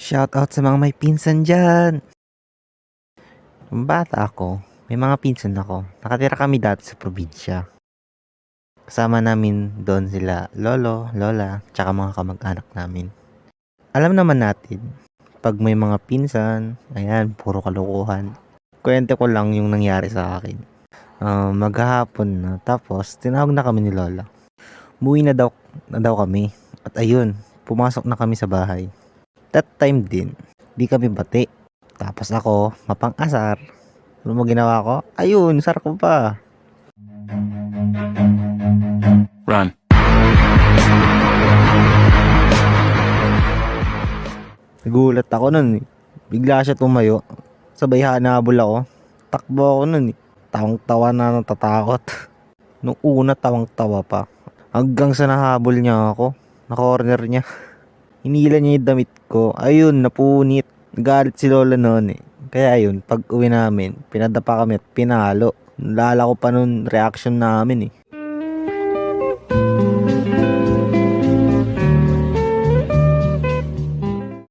Shoutout sa mga may pinsan dyan. Nung bata ako, may mga pinsan ako. Nakatira kami dati sa probinsya. Kasama namin doon sila lolo, lola, tsaka mga kamag-anak namin. Alam naman natin, pag may mga pinsan, ayan, puro kalokohan. Kwento ko lang yung nangyari sa akin. Maghapon na, tapos tinawag na kami ni lola. Umuwi na daw kami. At ayun, pumasok na kami sa bahay. That time din, di kami bati. Tapos ako, mapang-asar. Ano mo ginawa ko? Ayun, sar ko pa. Run. Nagulat ako nun eh. Bigla siya tumayo. Sabay hanabol ako. Takbo ako nun eh. Tawang-tawa na natatakot. Nung una, tawang-tawa pa. Hanggang sa nahabol niya ako. Na-corner niya. Hinila niya yung damit ko. Ayun, napunit. Galit si lola noon eh. Kaya ayun, pag uwi namin, pinadapa kami at pinalo. Nalala ko pa nun reaction namin eh.